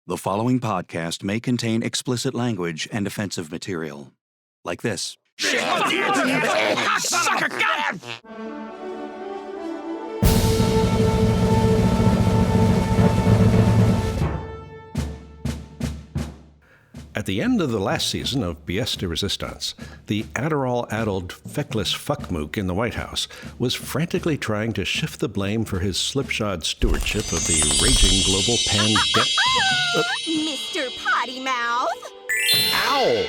The following podcast may contain explicit language and offensive material. Like this. Sucker gun! At the end of the last season of Pièce de Résistance, the Adderall-addled, feckless fuckmook in the White House was frantically trying to shift the blame for his slipshod stewardship of the raging global pandemic. Mr. Potty Mouth! Ow!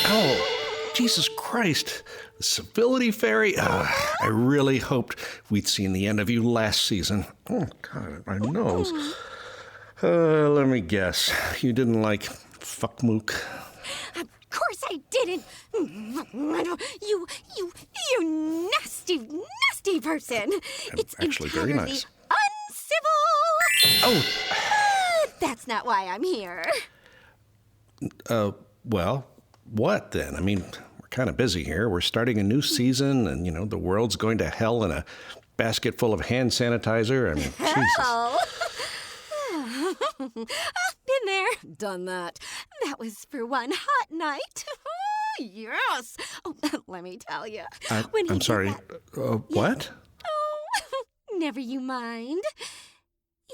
Ow! Jesus Christ! The Civility Fairy? I really hoped we'd seen the end of you last season. Oh, God, my nose. Let me guess. You didn't like fuckmook? Of course I didn't. You nasty, nasty person. It's actually very nice. Uncivil. Oh! That's not why I'm here. Well, what then? I mean, we're kind of busy here. We're starting a new season, and, the world's going to hell in a basket full of hand sanitizer. I mean, Hell. Been there, done that. That was for one hot night. Yes. Oh, let me tell you. I'm sorry. What? Oh, never you mind.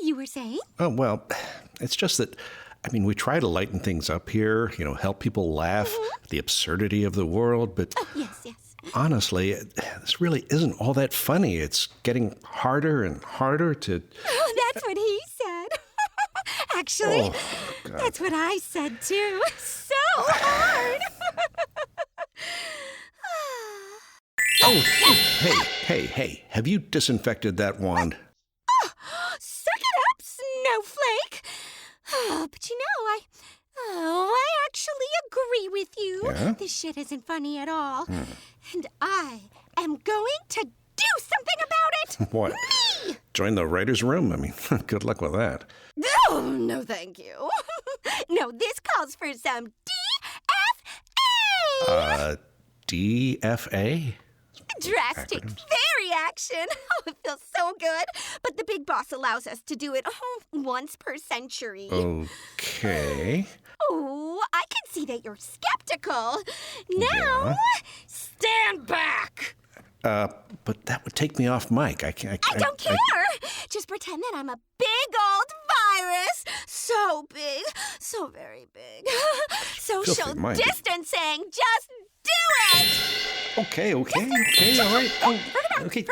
You were saying? Oh, well, it's just that, we try to lighten things up here, help people laugh at the absurdity of the world, but Yes. honestly, this really isn't all that funny. It's getting harder and harder to... Oh, that's what he said. Actually, God. That's what I said, too. So hard. Hey, have you disinfected that wand? Suck it up, snowflake. But I actually agree with you. Yeah? This shit isn't funny at all. And I am going to do something about it. What? Me! Join the writer's room? Good luck with that. Oh, no, thank you. No, this calls for some DFA. DFA? Drastic Fairy action. Oh, it feels so good. But the big boss allows us to do it once per century. Okay. Oh, I can see that you're skeptical. Now, stand back. But that would take me off mic. I don't care. Just pretend that I'm a big old virus. So big. So very big. Social Filthy-minded. distancing. Just do it. Okay, all right. Okay,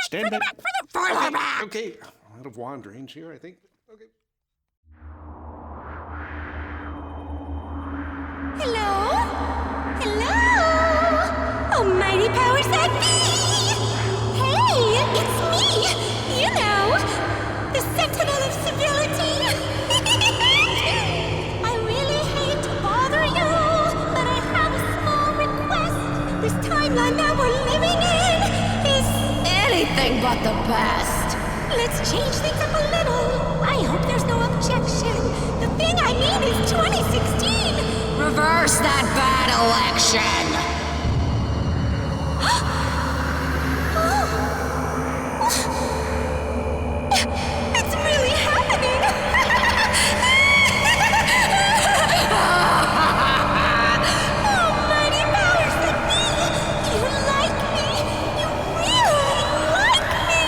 stand back. Further back. Okay, I'm out of wand range here, I think. Okay. Hello? Oh, mighty powers that be! Hey, it's me! The Sentinel of Civility! I really hate to bother you, but I have a small request. This timeline that we're living in is anything but the best. Let's change things up a little. I hope there's no objection. The thing I mean is 2016. Reverse that bad election! It's really happening! Oh, mighty powers that be! You like me! You really like me!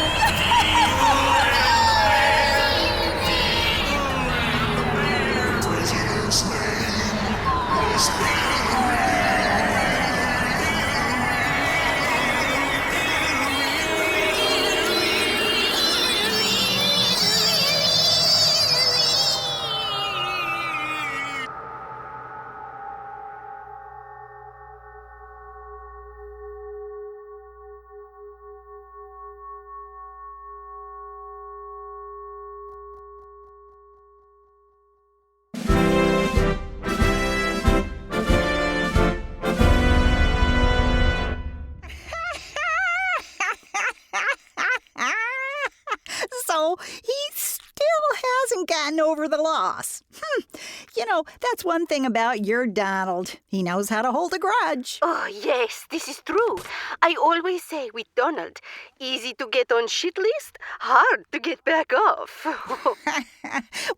That's one thing about your Donald. He knows how to hold a grudge. Oh, yes, this is true. I always say with Donald, easy to get on shit list, hard to get back off.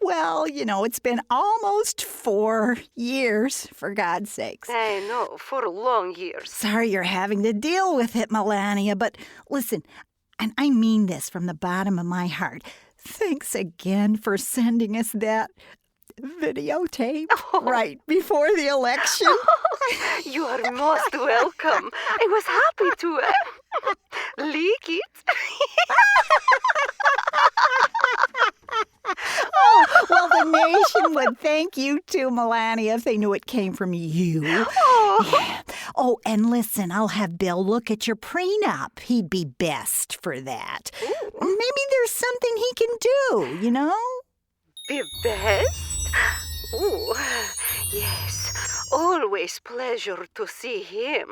Well, it's been almost 4 years, for God's sakes. I know, for long years. Sorry you're having to deal with it, Melania, but listen, and I mean this from the bottom of my heart. Thanks again for sending us that videotape right before the election. You are most welcome. I was happy to leak it. Well, the nation would thank you too, Melania, if they knew it came from you. Yeah. Oh, and listen, I'll have Bill look at your prenup. He'd be best for that. Maybe there's something he can do, The best? Oh, yes. Always pleasure to see him.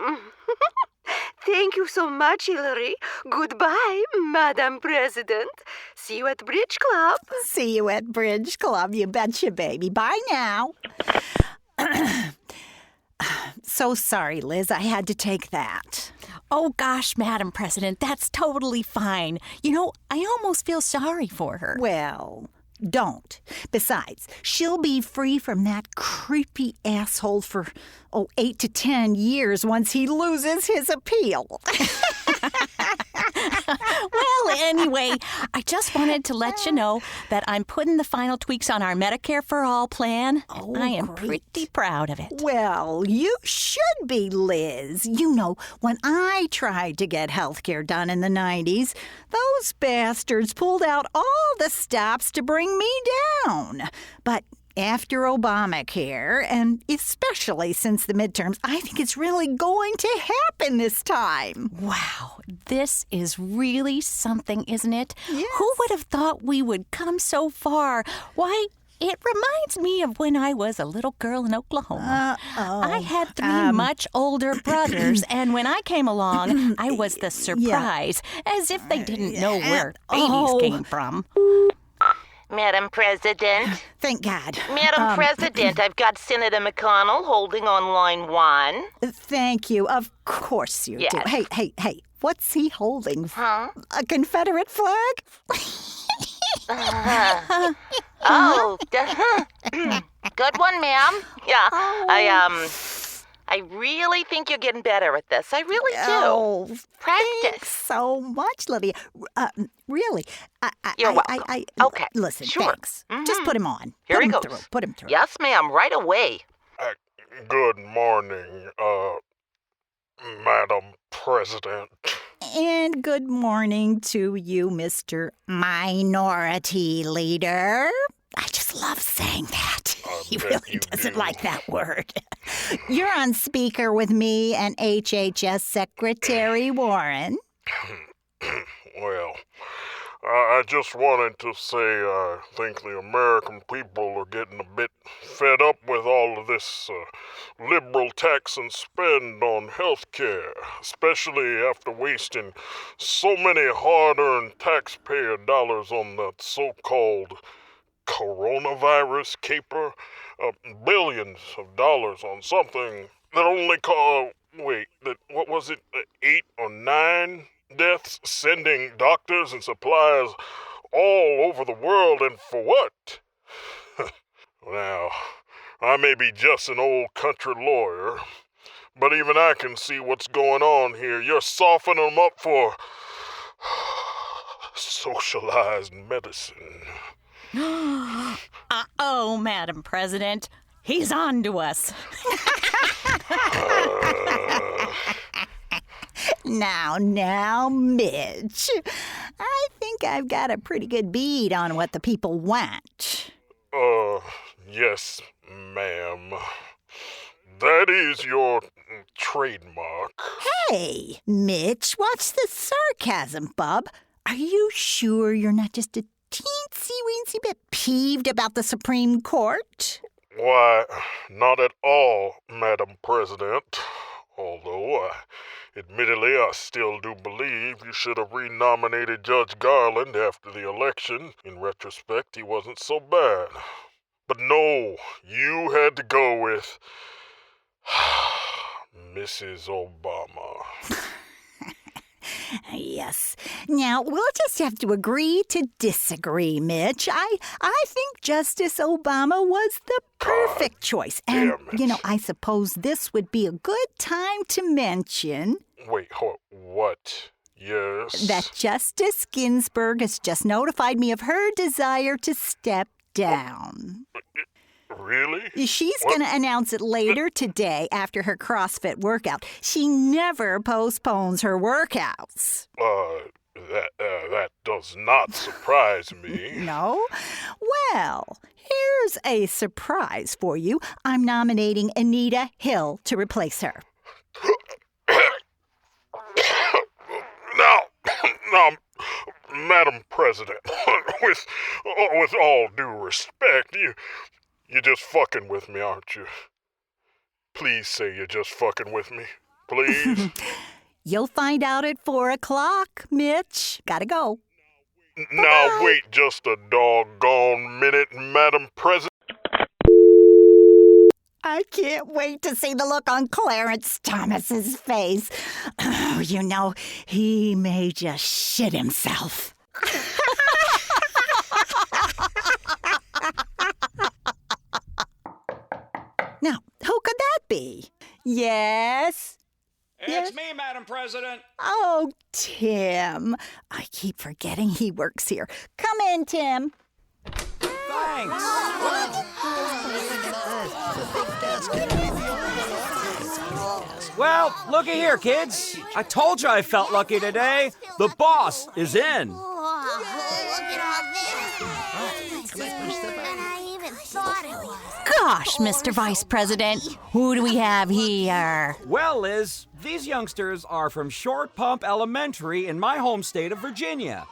Thank you so much, Hillary. Goodbye, Madam President. See you at Bridge Club. See you at Bridge Club, you betcha, baby. Bye now. So sorry, Liz. I had to take that. Oh, gosh, Madam President, that's totally fine. I almost feel sorry for her. Well, don't. Besides, she'll be free from that creepy asshole for, 8 to 10 years once he loses his appeal. Well, anyway, I just wanted to let you know that I'm putting the final tweaks on our Medicare for All plan. Oh, I am great. pretty proud of it. Well, you should be, Liz. When I tried to get health care done in the 90s, those bastards pulled out all the stops to bring me down. But after Obamacare, and especially since the midterms, I think it's really going to happen this time. Wow, this is really something, isn't it? Yes. Who would have thought we would come so far? Why, it reminds me of when I was a little girl in Oklahoma. I had 3 much older brothers, and when I came along, I was the surprise, as if they didn't know where babies came from. Madam President. Thank God. Madam President, I've got Senator McConnell holding on line 1. Thank you. Of course you Yes. do. Hey. What's he holding? Huh? A Confederate flag? Oh, good one, ma'am. Yeah, I really think you're getting better at this. I really do. Oh, Practice. thanks so much, Lydia. Really. You're welcome. Okay, Listen, sure. thanks. Just put him on. Here he Put goes. him through. Yes, ma'am, right away. Good morning, Madam President. And good morning to you, Mr. Minority Leader. I just love saying that. He bet really you doesn't do. like that word. You're on speaker with me and HHS Secretary Warren. Well, I just wanted to say I think the American people are getting a bit fed up with all of this liberal tax and spend on health care, especially after wasting so many hard-earned taxpayer dollars on that so-called coronavirus caper. Billions of dollars on something that only what was it, 8 or 9 deaths, sending doctors and supplies all over the world, and for what? Now, I may be just an old country lawyer, but even I can see what's going on here. You're softening them up for socialized medicine. Uh-oh, Madam President. He's on to us. Now, Mitch. I think I've got a pretty good bead on what the people want. Yes, ma'am. That is your trademark. Hey, Mitch, what's the sarcasm, bub? Are you sure you're not just a teensy-weensy bit peeved about the Supreme Court? Why, not at all, Madam President. Although, admittedly, I still do believe you should have renominated Judge Garland after the election. In retrospect, he wasn't so bad. But no, you had to go with Mrs. Obama. Yes. Now, we'll just have to agree to disagree, Mitch. I think Justice Obama was the perfect choice. And, I suppose this would be a good time to mention... Wait, what? Yes? That Justice Ginsburg has just notified me of her desire to step down. Really? She's going to announce it later today after her CrossFit workout. She never postpones her workouts. That does not surprise me. No? Well, here's a surprise for you. I'm nominating Anita Hill to replace her. Now, Madam President, with all due respect, you're just fucking with me, aren't you? Please say you're just fucking with me. Please? You'll find out at 4 o'clock, Mitch. Gotta go. Now wait just a doggone minute, Madam President. I can't wait to see the look on Clarence Thomas's face. Oh, he may just shit himself. Now, who could that be? Yes? It's me, Madam President. Oh, Tim. I keep forgetting he works here. Come in, Tim. Thanks. Well, looky here, kids. I told you I felt lucky today. The boss is in. Look at all this. I even thought it was. Gosh, Mr. Vice President, who do we have here? Well, Liz, these youngsters are from Short Pump Elementary in my home state of Virginia.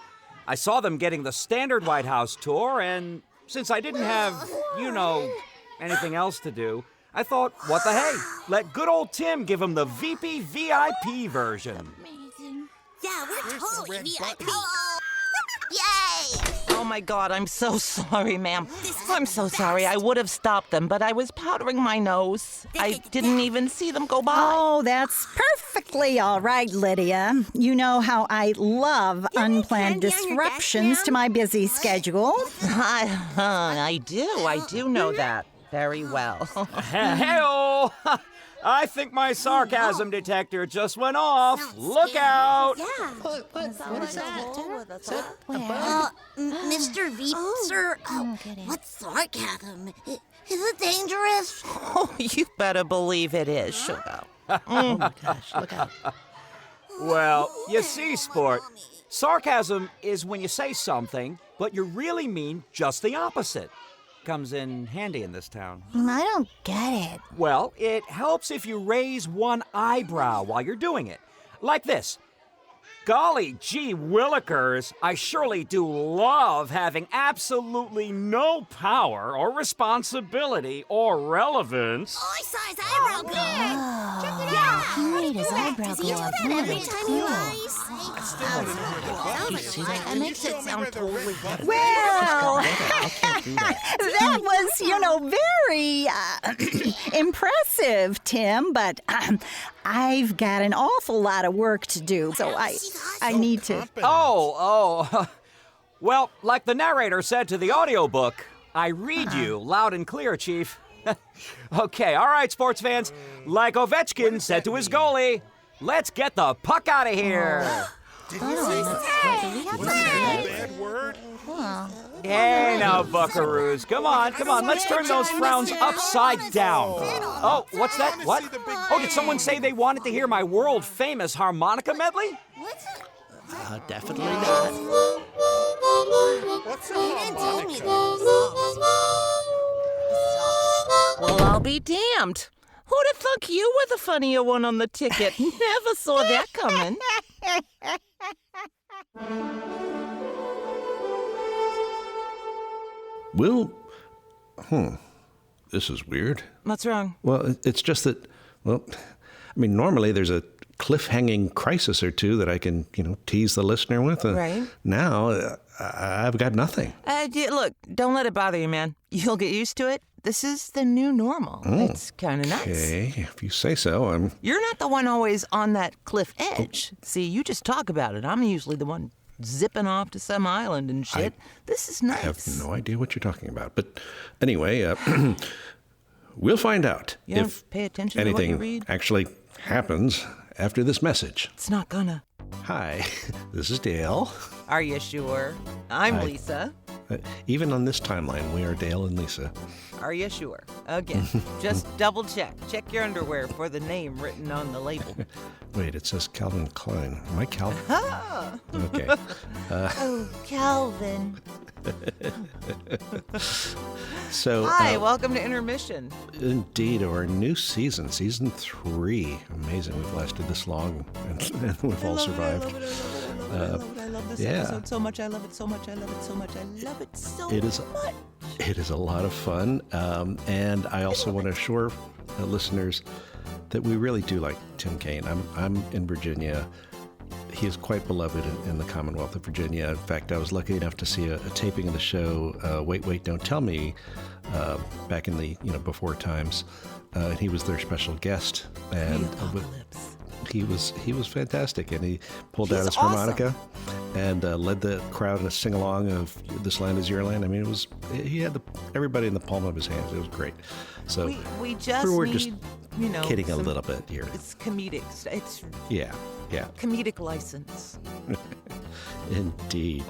I saw them getting the standard White House tour, and since I didn't have, anything else to do, I thought, what the hey? Let good old Tim give them the VP VIP version. Amazing. Yeah, we're totally VIP. Yay! Oh my God, I'm so sorry, ma'am. I'm so sorry. I would have stopped them, but I was powdering my nose. I didn't even see them go by. Oh, that's perfectly all right, Lydia. You know how I love unplanned disruptions to my busy schedule. I do know that very well. Hey-oh! I think my sarcasm detector just went off. Look out! Yeah. What is that? Mr. Veep, sir, what's sarcasm? Is it dangerous? Oh, you better believe it is, sugar. Oh my gosh, look out. Well, you see, sport, sarcasm is when you say something, but you really mean just the opposite. Comes in handy in this town. I don't get it. Well, it helps if you raise one eyebrow while you're doing it. Like this. Golly gee willikers, I surely do love having absolutely no power or responsibility or relevance. Oh, I saw his eyebrow go. Check it out. He made his eyebrow go up. Every time he lies. That makes it sound totally better. Well, I can't do that. that was, very impressive, Tim, but I've got an awful lot of work to do, so I need to... Well, like the narrator said to the audiobook, I read you loud and clear, Chief. Okay, all right, sports fans. Like Ovechkin said to his goalie, let's get the puck out of here. Bad word? Hey now, buckaroos. Come on. Let's turn those frowns upside down. Oh, what's that? What? Oh, did someone say they wanted to hear my world-famous harmonica medley? Definitely not. What's a harmonica? Well, I'll be damned. Who'd have thunk you were the funnier one on the ticket? Never saw that coming. Will, this is weird. What's wrong? Well, it's just that, normally there's a cliffhanging crisis or two that I can, tease the listener with. Right. Now, I've got nothing. Look, don't let it bother you, man. You'll get used to it. This is the new normal. It's kind of nice. Okay, if you say so. You're not the one always on that cliff edge. See, you just talk about it. I'm usually the one zipping off to some island and shit. This is nice. I have no idea what you're talking about. But anyway, we'll find out if pay attention to what you anything read. actually happens after this message. It's not gonna. Hi, this is Dale. Are you sure? I'm Hi. Lyssa. Even on this timeline, we are Dale and Lyssa. Are you sure? Again, just double check. Check your underwear for the name written on the label. Wait, it says Calvin Klein. Am I Calvin? Okay. Oh, Calvin. So, Hi, welcome to Intermission. Indeed, our new season, season 3. Amazing we've lasted this long and we've all survived. I love this episode so much. I love it so much. I love it so much. I love it so much. It is a lot of fun. And I also want to assure listeners that we really do like Tim Kaine. I'm in Virginia. He is quite beloved in the Commonwealth of Virginia. In fact, I was lucky enough to see a taping of the show, Wait, Wait, Don't Tell Me, back in the, before times. And he was their special guest. And he was fantastic. And he pulled out his harmonica and led the crowd in a sing-along of This Land Is Your Land. I mean, he had everybody in the palm of his hands. It was great. So we just we're need, just kidding a little bit here. It's comedic. It's Yeah. comedic license. Indeed.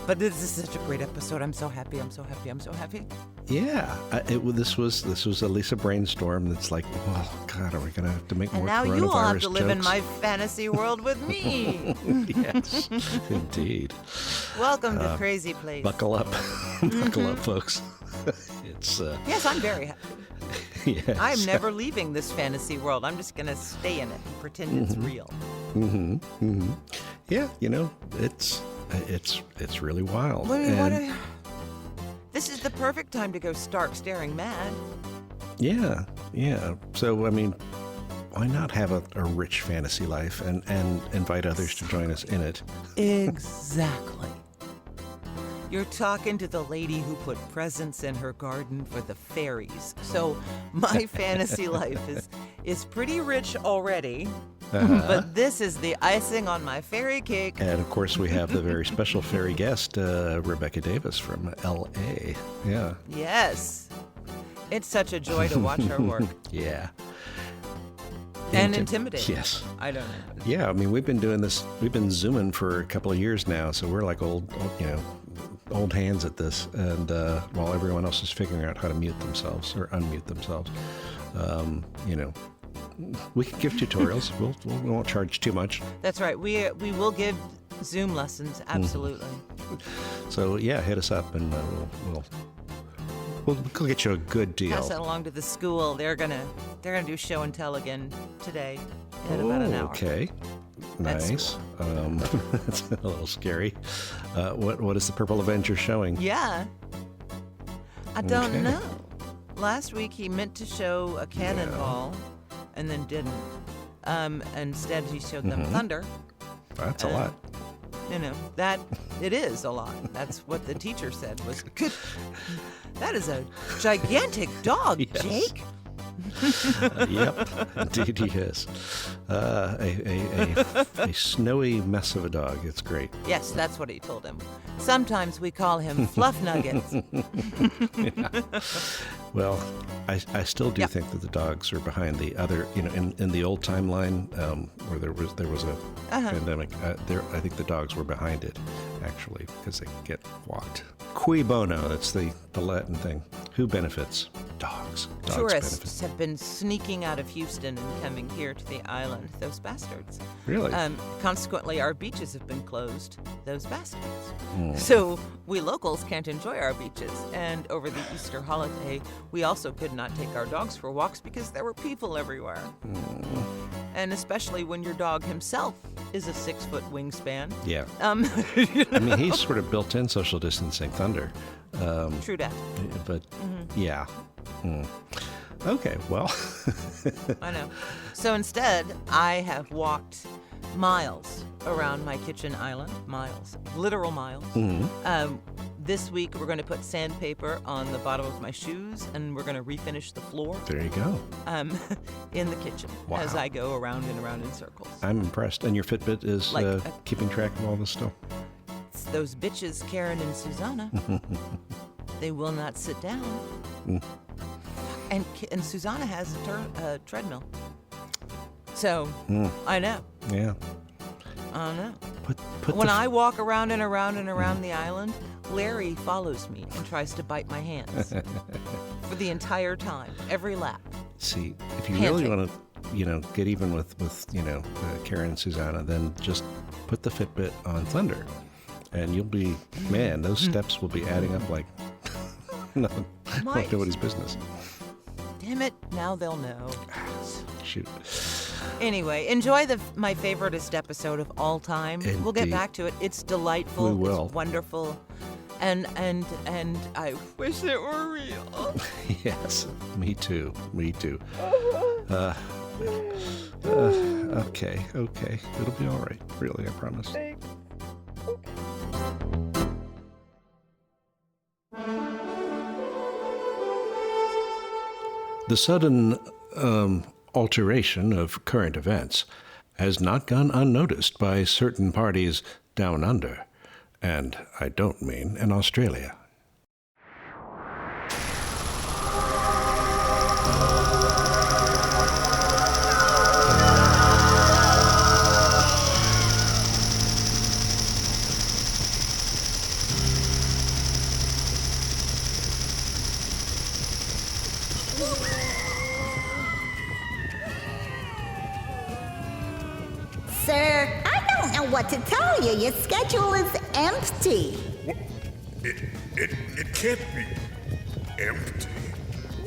But this is such a great episode. I'm so happy. Yeah. This was a Lyssa brainstorm that's like, oh, God, are we going to have to make And more now coronavirus you all have to jokes? live in my fantasy world with me. Yes, indeed. Welcome to Crazy Place. Buckle up. Buckle up, folks. It's Yes, I'm very happy. yes. I'm never leaving this fantasy world. I'm just going to stay in it and pretend it's real. Yeah, it's really wild. This is the perfect time to go stark staring mad. Yeah. So, I mean, why not have a rich fantasy life and invite others to join us in it? Exactly. You're talking to the lady who put presents in her garden for the fairies. So my fantasy life is pretty rich already. But this is the icing on my fairy cake. And of course, we have the very special fairy guest, Rebecca Davis from L.A. Yeah. Yes. It's such a joy to watch her work. Yeah. And intimidating. Yes. I don't know. Yeah, I mean, we've been doing this, we've been Zooming for a couple of years now, so we're like old hands at this, and while everyone else is figuring out how to mute themselves or unmute themselves, we can give tutorials. We won't charge too much. That's right. We will give Zoom lessons, absolutely. So yeah, hit us up and we'll get you a good deal. Pass that along to the school. They're gonna do show and tell again today in about an hour. Okay. Nice. That's a little scary. What is the Purple Avenger showing? Yeah. I don't know. Last week he meant to show a cannonball and then didn't. Instead he showed them thunder. That's a lot. That it is a lot. That's what the teacher said was good. That is a gigantic dog, Yes. Jake. Yep, indeed he is. A snowy mess of a dog. It's great. Yes, that's what he told him. Sometimes we call him Fluff Nuggets. Well, I still do think that the dogs are behind the other, in the old timeline where there was a pandemic. I think the dogs were behind it, actually, because they get walked. Cui bono, that's the Latin thing. Who benefits? Dogs. Dogs Tourists benefit. have been sneaking out of Houston and coming here to the island. Those bastards. Really? Consequently, our beaches have been closed. Those bastards. So we locals can't enjoy our beaches. And over the Easter holiday, we also could not take our dogs for walks because there were people everywhere. And especially when your dog himself is a 6-foot wingspan. Yeah. I mean, he's sort of built-in social distancing thunder. True that. But yeah. Okay, well. I know. So instead, I have walked miles around my kitchen island. Miles. Literal miles. Mm-hmm. This week, we're going to put sandpaper on the bottom of my shoes, and we're going to refinish the floor. There you go. In the kitchen. Wow. As I go around and around in circles. I'm impressed. And your Fitbit is keeping track of all this stuff? It's those bitches, Karyn and Susanna. They will not sit down. Mm. And Susanna has a treadmill. So, I know. Yeah. I know. Put when I walk around and around and around the island, Larry follows me and tries to bite my hands for the entire time, every lap. See, if you really want to, get even with Karyn and Susanna, then just put the Fitbit on Thunder, and you'll be, man, those steps will be adding up like nobody's business. Damn it! Now they'll know. Shoot. Anyway, enjoy my favoriteest episode of all time. Indeed. We'll get back to it. It's delightful. We will. It's wonderful. And I wish it were real. Yes, me too. Okay. It'll be all right. Really, I promise. The sudden alteration of current events has not gone unnoticed by certain parties down under, and I don't mean in Australia. Sir, I don't know what to tell you. Your schedule is empty. What? It can't be empty.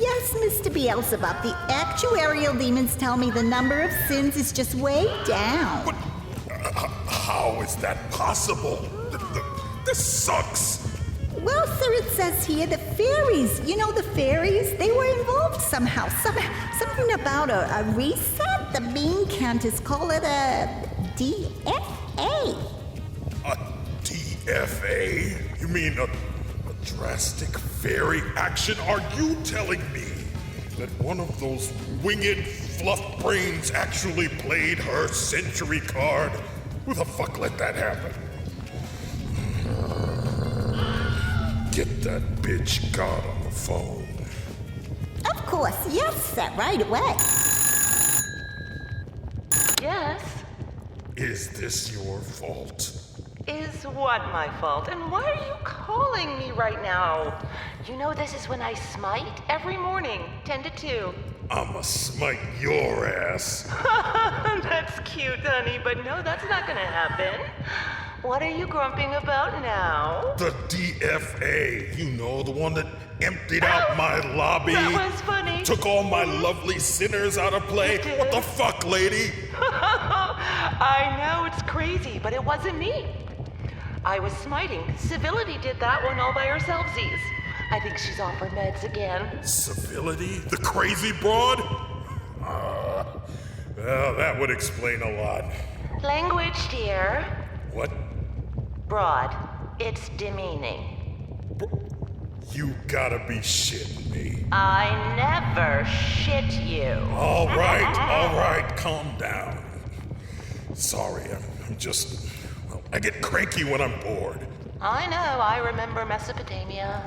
Yes, Mr. Beelzebub, the actuarial demons tell me the number of sins is just way down. But how is that possible? This sucks. Well, sir, it says here the fairies. You know the fairies? They were involved somehow. Something about a reset. The bean counters call it a DFA. A DFA? You mean a drastic fairy action? Are you telling me that one of those winged fluff brains actually played her century card? Who the fuck let that happen? Get that bitch God on the phone. Of course, yes, sir, right away. Yes? Is this your fault? Is what my fault? And why are you calling me right now? You know this is when I smite every morning, 10 to 2. I'ma smite your ass. That's cute, honey, but no, that's not gonna happen. What are you grumping about now? The DFA, you know, the one that emptied out my lobby. That was funny. Took all my lovely sinners out of play. What the fuck, lady? I know, it's crazy, but it wasn't me. I was smiting. Civility did that one all by herselfsies. I think she's off her meds again. Civility? The crazy broad? Well, that would explain a lot. Language, dear. What? Broad. It's demeaning. You gotta be shitting me. I never shit you. All right, calm down. Sorry, I'm just, well, I get cranky when I'm bored. I know, I remember Mesopotamia.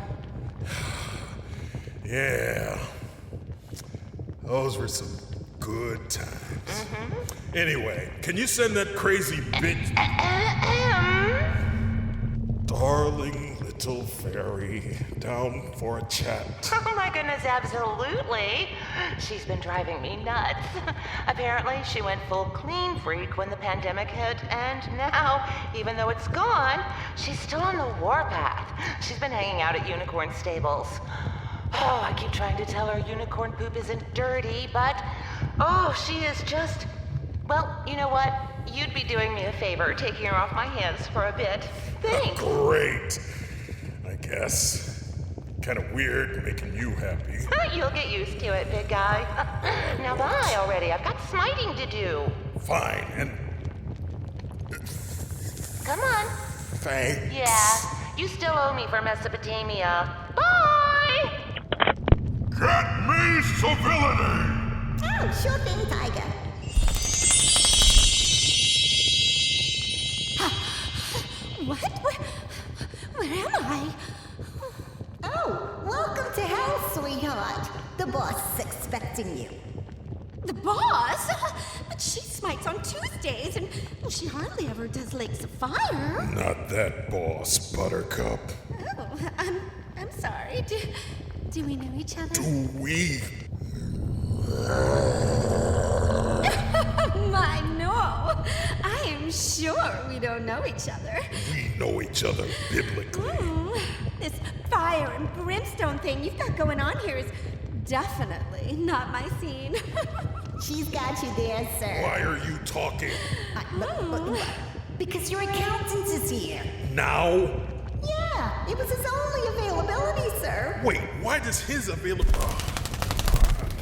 Yeah. Those were some good times. Mm-hmm. Anyway, can you send that crazy bitch... Darling little fairy down for a chat. Oh my goodness, absolutely. She's been driving me nuts. Apparently, she went full clean freak when the pandemic hit, and now, even though it's gone, she's still on the warpath. She's been hanging out at unicorn stables. Oh, I keep trying to tell her unicorn poop isn't dirty, but she is just... Well, you know what? You'd be doing me a favor taking her off my hands for a bit. Thanks. Great. I guess. Kind of weird making you happy. You'll get used to it, big guy. Now bye already. I've got smiting to do. Fine, and Come on. thanks. Yeah, you still owe me for Mesopotamia. Bye! Get me civility! Oh, sure thing, Tiger. What? Where am I? Oh, welcome to hell, sweetheart. The boss is expecting you. The boss? But she smites on Tuesdays, and she hardly ever does lakes of fire. Not that boss, Buttercup. Oh, I'm sorry. Do we know each other? Do we? My, no. I am sure we don't know each other. We know each other biblically. This fire and brimstone thing you've got going on here is definitely not my scene. She's got you there, sir. Why are you talking? Because your accountant is here. Now? Yeah, it was his only availability, sir. Wait, why does his availability...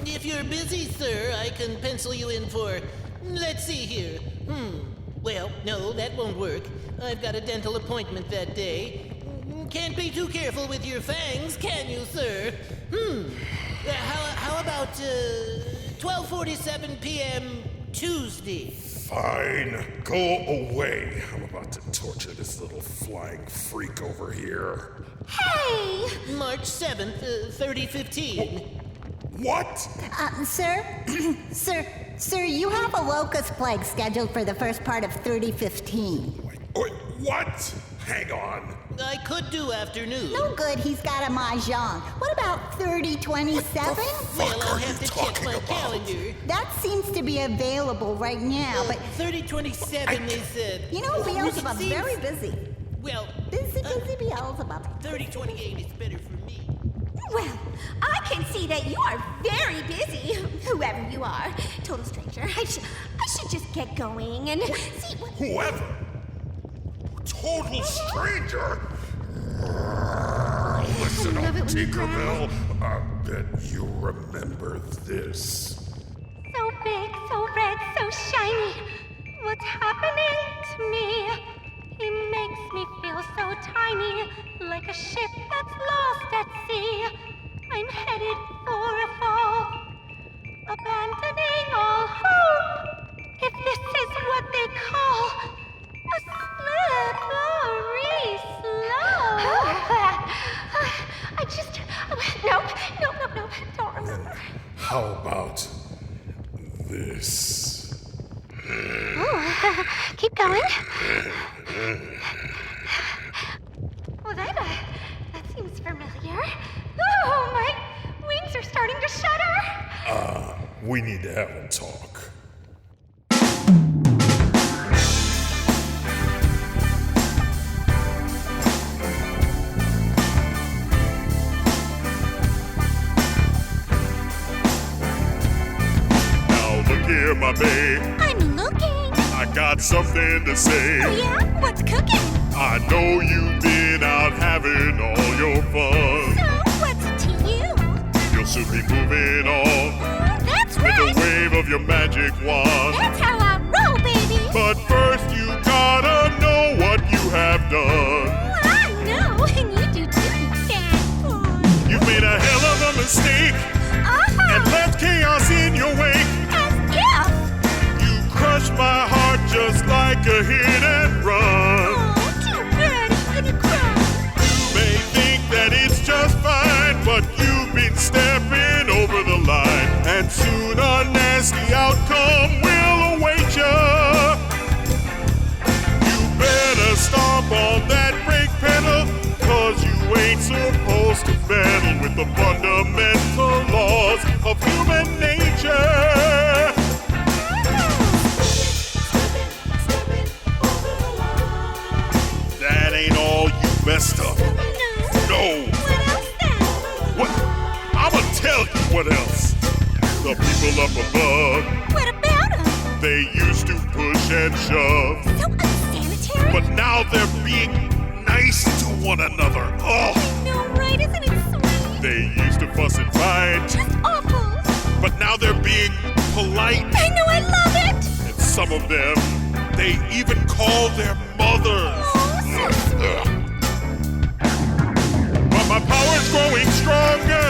If you're busy, sir, I can pencil you in for... Let's see here. Well, no, that won't work. I've got a dental appointment that day. Can't be too careful with your fangs, can you, sir? How about 12:47 p.m. Tuesday? Fine, go away. I'm about to torture this little flying freak over here. Hey! March 7th, 3015. What? Sir, you have a locust plague scheduled for the first part of 3015. Wait, what? Hang on. I could do afternoon. No good, he's got a mahjong. What about 3027? Well, I'll have to check my calendar. That seems to be available right now, but... 3027 is... You know, Beelzebub's very busy. Well... Busy Beelzebub. 3028 is better for me. Well, I can see that you are very busy, whoever you are. Total stranger. I should just get going and see what... Whoever? Total stranger? Listen up, Tinkerbell. I bet you remember this. So big, so red, so shiny. What's happening to me? He makes me feel so tiny, like a ship that's lost at sea. I'm headed for a fall, abandoning all hope. If this is what they call a slippery slope. I just... Nope, don't remember. How about this? Keep going. Well, that seems familiar. Oh, my wings are starting to shudder. We need to have a talk. Here, my babe. I'm looking. I got something to say. Oh, yeah? What's cooking? I know you've been out having all your fun. So, what's it to you? You'll soon be moving on. That's with right. the wave of your magic wand. That's how I roll, baby. But first, you gotta know what you have done. I know, and you do too, you bad boy. You've made a hell of a mistake. And left chaos in your wake. Crushed my heart just like a hit and run. Oh, too bad it's gonna cry. You may think that it's just fine, but you've been stepping over the line, and soon a nasty outcome will await you. You better stomp on that brake pedal, 'cause you ain't supposed to meddle with the fundamental laws of human nature. That ain't all you messed up. No. What else then? What? I'ma tell you what else. The people up above. What about them? They used to push and shove. So unsanitary. But now they're being nice to one another. Oh. I know, right? Isn't it sweet? They used to fuss and fight. Just awful. But now they're being polite. I know, I love it. And some of them, they even call their mothers. Oh, so sweet. But my power's growing stronger.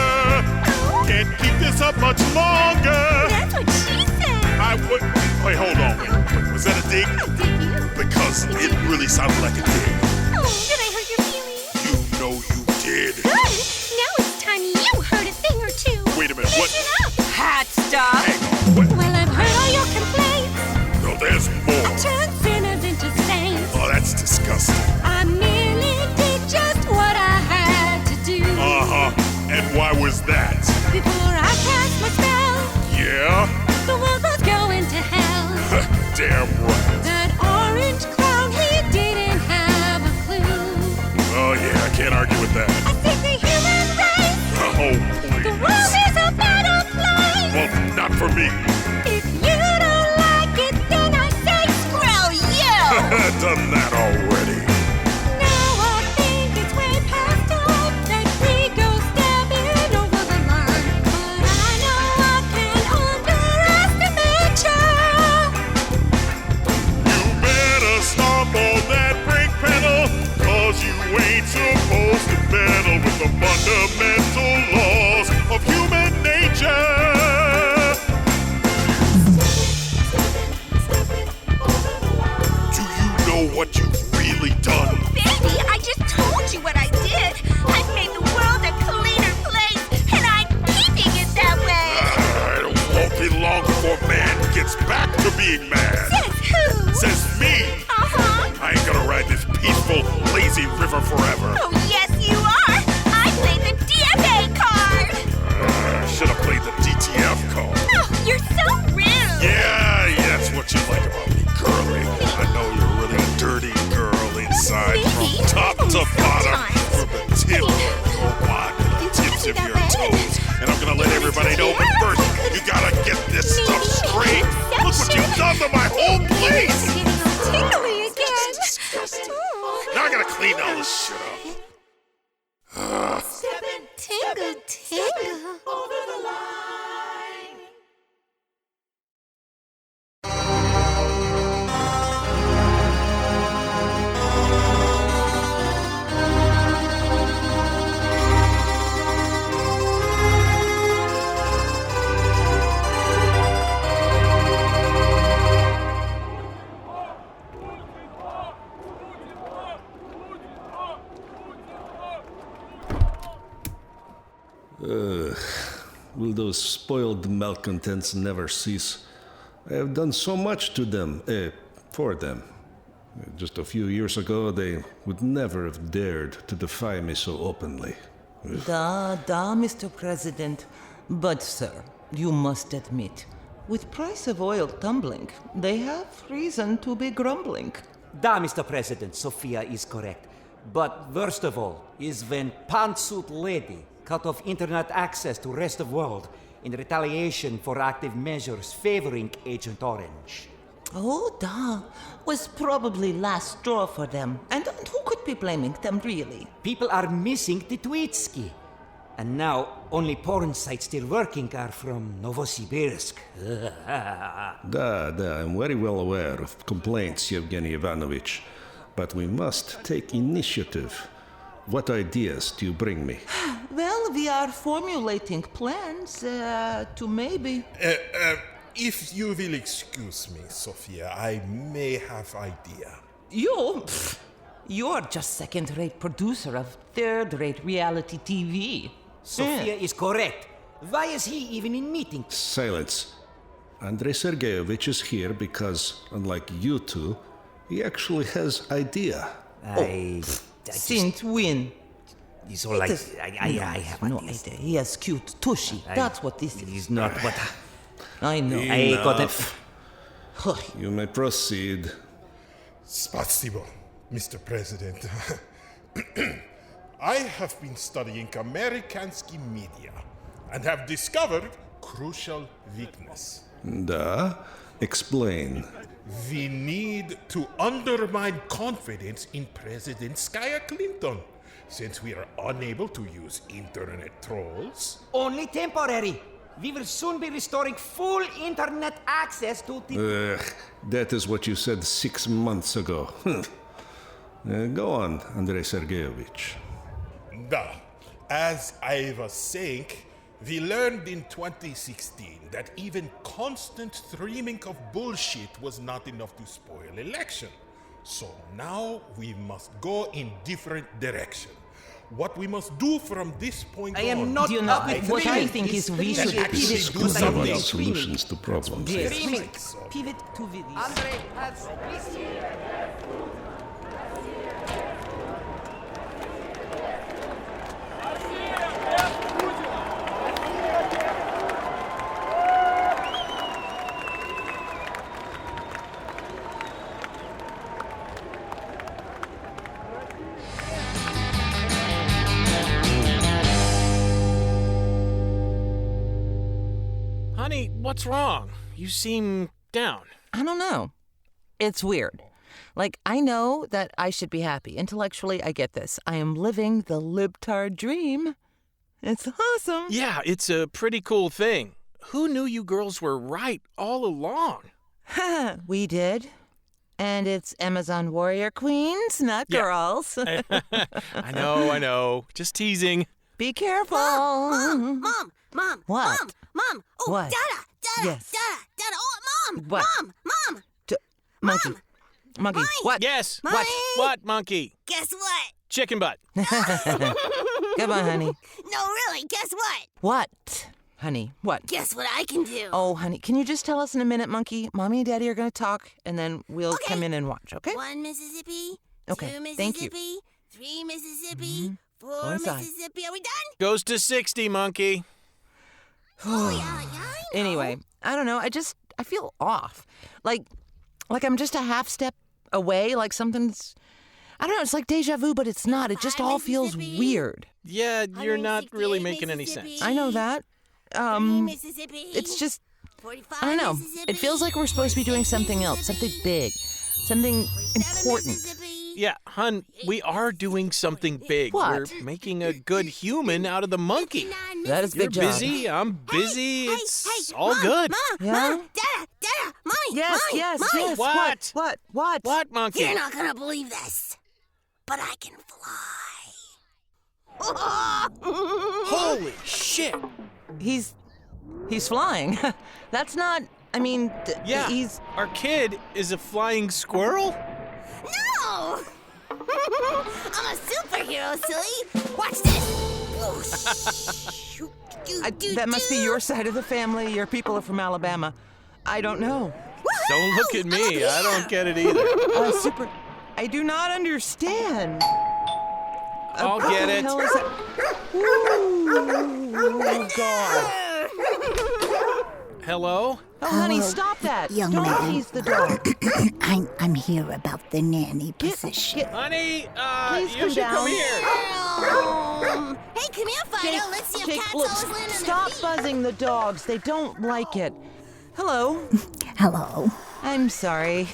Oh. Can't keep this up much longer. That's what she said. I would. Wait, hold on. Wait. Was that a dig? I dig you. Because it really sounded like a dig. Oh, did I hurt your feelings? You know you did. Good. Now it's time you heard a thing or two. Wait a minute. What? Listen up. Hot stuff. Hang on. What? Well, I've heard all your complaints. No, there's more. Turned sinners into saints. Oh, that's disgusting. I merely did just what I had to do. And why was that? Before I cast my spell, Yeah? the world was going to hell. Damn right. That orange clown, he didn't have a clue. Oh, yeah, I can't argue with that. I think the human race, Oh, the please. world is a better place. Well, not for me. If you don't like it, then I say screw you. Done that already. Now I think it's way past time that we go stepping over the line. But I know I can't underestimate you. You better stomp on that brake pedal, 'cause you ain't supposed to meddle with the fundamental laws of human nature. Do you know what you've really done? Baby, I just told you what I did. I've made the world a cleaner place, and I'm keeping it that way. It won't be long before man gets back to being mad. Says who? Says me. Uh-huh. I ain't gonna ride this peaceful, lazy river forever. Oh, yes, you are. I played the DFA card. Should have played the DTF card. Oh, you're so rude. Yeah, that's what you like about me, girly. I know you're really a dirty girl inside, Baby, from top to bottom, sometimes. from the tip to the tips of your toes. And I'm gonna let everybody know, but first, you gotta get this stuff straight. Look what you've done to my whole place. It's getting all tingly again. Now I gotta clean all this shit up. Tingle, tingle. Over the line. Will those spoiled malcontents never cease? I have done so much to them, for them. Just a few years ago, they would never have dared to defy me so openly. Da, Mr. President. But, sir, you must admit, with price of oil tumbling, they have reason to be grumbling. Da, Mr. President, Sofia is correct. But worst of all is when pantsuit lady cut off internet access to rest of world in retaliation for active measures favoring Agent Orange. Oh, da, was probably last straw for them. And who could be blaming them, really? People are missing the Tweetski. And now only porn sites still working are from Novosibirsk. I'm very well aware of complaints, Yevgeny Ivanovich. But we must take initiative. What ideas do you bring me? Well, we are formulating plans to maybe... If you will excuse me, Sofia, I may have idea. You? You're just second-rate producer of third-rate reality TV. Sofia is correct. Why is he even in meetings? Silence. Andrei Sergeyevich is here because, unlike you two, he actually has idea. Since when? It's all like... I have no idea. He has cute tushy. That's what this is. It is not what... I know. Enough. I got it. You may proceed. Spasibo, Mr. President. I have been studying Amerikansky media and have discovered crucial weakness. Da? Explain. We need to undermine confidence in President Skaya Clinton. since we are unable to use internet trolls. Only temporary. We will soon be restoring full internet access to the... That is what you said 6 months ago. Go on, Andrei Sergeyevich. As I was saying, we learned in 2016 that even constant streaming of bullshit was not enough to spoil election. So now we must go in different direction. What we must do from this point on... I am not... What I think is we should pivot do something. Solutions to problems. Yes. Pivot to videos. Andrei has... Honey, what's wrong? You seem down. I don't know. It's weird. Like, I know that I should be happy. Intellectually, I get this. I am living the libtard dream. It's awesome. Yeah, it's a pretty cool thing. Who knew you girls were right all along? We did. And it's Amazon warrior queens, not girls. I know. Just teasing. Be careful. Mom! What? Mom! Oh, What? Dada! Yes. Dada! Oh, Mom! What? Mom! Monkey. Monkey. What? Yes. Mommy. What, monkey? Guess what? Chicken butt. Come on, honey. No, really, guess what? What? Honey, what? Guess what I can do? Oh, honey, can you just tell us in a minute, Monkey? Mommy and Daddy are going to talk, and then we'll come in and watch, okay? 1 Mississippi, Okay, 2 thank you. Mississippi, 3 Mississippi, 4 Go inside. Mississippi. Are we done? Goes to 60, monkey. Oh, yeah, I know. Anyway, I don't know. I feel off. Like I'm just a half step away, like something's... I don't know, it's like deja vu, but it's not. It just all feels weird. Yeah, you're not really making any sense. I know that. Mississippi. It's just... 45 I don't know. Mississippi, It feels like we're supposed to be doing something else, something big, something important. Yeah, hun, we are doing something big. What? We're making a good human out of the monkey. That is a You're big job. busy, I'm busy, it's all good. Yeah? Dada, Mommy, Yes, Mommy, yes, Mommy. yes. What? What? What, monkey? You're not gonna believe this, but I can fly. Holy shit! He's flying. That's not... I mean, Yeah, he's... our kid is a flying squirrel? No! I'm a superhero, silly. Watch this. That must be your side of the family. Your people are from Alabama. I don't know. Don't look at me. I don't get it either. I do not understand. I'll what get the it. hell is that? Ooh, God. Hello? Oh, honey, Hello, stop that. young Don't man. tease the dog. I'm here about the nanny position. Honey, Please you come should down. come here. Hey, come here, Fido. Let's see if cats look, always land on stop their feet. buzzing the dogs. They don't like it. Hello. Hello. I'm sorry.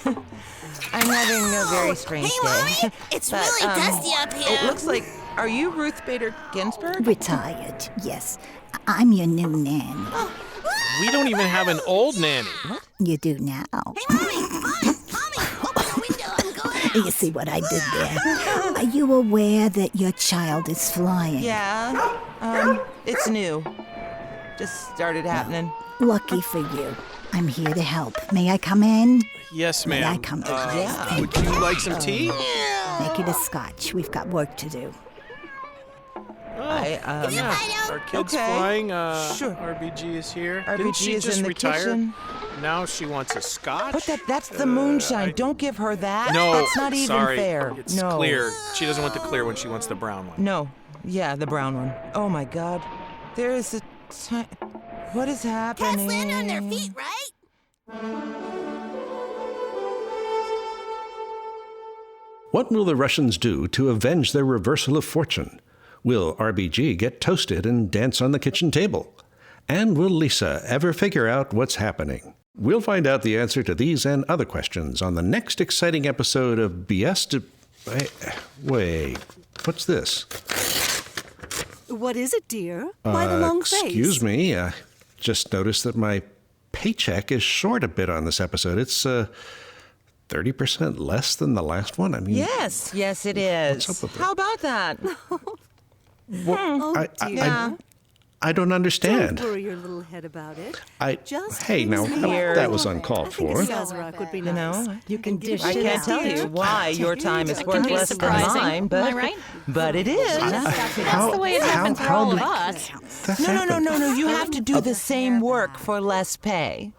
I'm having a very strange Hey, day. Mommy, it's But, really dusty up here. It looks like... Are you Ruth Bader Ginsburg? Retired, yes. I'm your new nanny. We don't even have an old nanny. You do now. Hey, Mommy, open the window. I'm going out. You see what I did there? Are you aware that your child is flying? Yeah. It's new. Just started happening. Lucky for you. I'm here to help. May I come in? Yes, May ma'am. I come in? Yeah. Would you like some tea? Make it a scotch. We've got work to do. Yeah. Our kid's Okay. flying. Sure. RBG is here. RBG Didn't she is just in the retire? kitchen. Now she wants a scotch? But that's the moonshine. Don't give her that. No, That's not even sorry. fair. It's no. clear. She doesn't want the clear one. She wants the brown one. No. Yeah, the brown one. Oh my God. There is a what is happening? Cats land on their feet, right? What will the Russians do to avenge their reversal of fortune? Will RBG get toasted and dance on the kitchen table? And will Lyssa ever figure out what's happening? We'll find out the answer to these and other questions on the next exciting episode of BS. Wait. what's this? What is it, dear? Why the long face? Excuse me. Just noticed that my paycheck is short a bit on this episode. It's 30% less than the last one. I mean, Yes, it is. What's up with How about that? I don't understand. Don't worry your little head about it. Hey, now, that was uncalled for. Sazerac would be nice. You can dish I it can't out. tell you why your time is It worth can be less than surprising. mine, but, Am I right? but it is. That's the way it happens for all of us. No. You have to do the same work for less pay.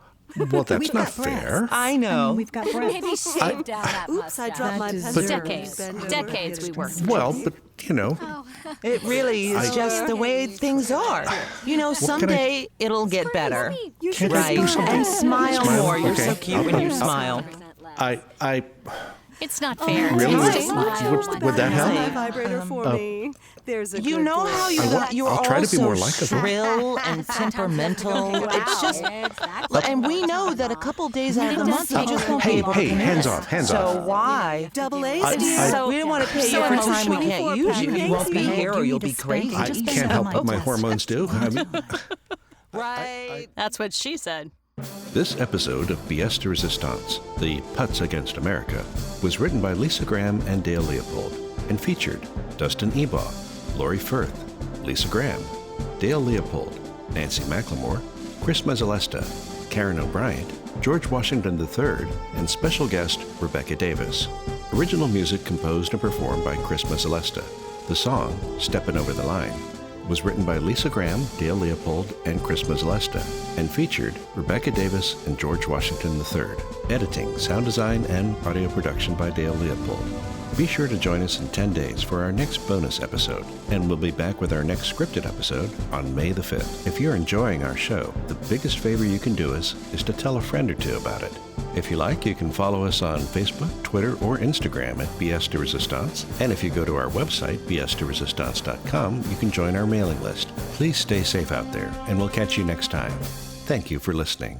Well, that's not fair. I know. We've got breath. Maybe shave down that Oops, I dropped my mustache. pencil. Decades we worked. Well, but, It really is just the way things are. Someday it'll get better. Can't I do something? And smile more. You're so cute when you smile. It's not fair. Really? Just Would that help? My vibrator for me. There's a You good know boy. how you're I'll try all to be so more likable. shrill and temperamental. It's just, and we know that a couple days out of the month you just won't be able to commit. hands off. So why? Double A's, dear. We don't want to pay you for time we can't use you. You won't be here or you'll be crazy. I can't help what my hormones do. I mean, Right. That's what she said. this episode of Pièce de Résistance, the Putz Against America, was written by Lyssa Graham and Dale Leopold and featured Dustin Ebaugh, Lori Furth, Lyssa Graham, Dale Leopold, Nancy McLemore, Chris Mezzolesta, Karyn O'Bryant, George Washington III, and special guest Rebecca Davis. Original music composed and performed by Chris Mezzolesta. The song, Steppin Over the Line, was written by Lyssa Graham, Dale Leopold, and Chris Mezzolesta, and featured Rebecca Davis and George Washington III. Editing, sound design, and audio production by Dale Leopold. Be sure to join us in 10 days for our next bonus episode, and we'll be back with our next scripted episode on May the 5th. If you're enjoying our show, the biggest favor you can do us is to tell a friend or two about it. If you like, you can follow us on Facebook, Twitter, or Instagram at Pièce de Résistance. And if you go to our website, piècederésistance.com, you can join our mailing list. Please stay safe out there, and we'll catch you next time. Thank you for listening.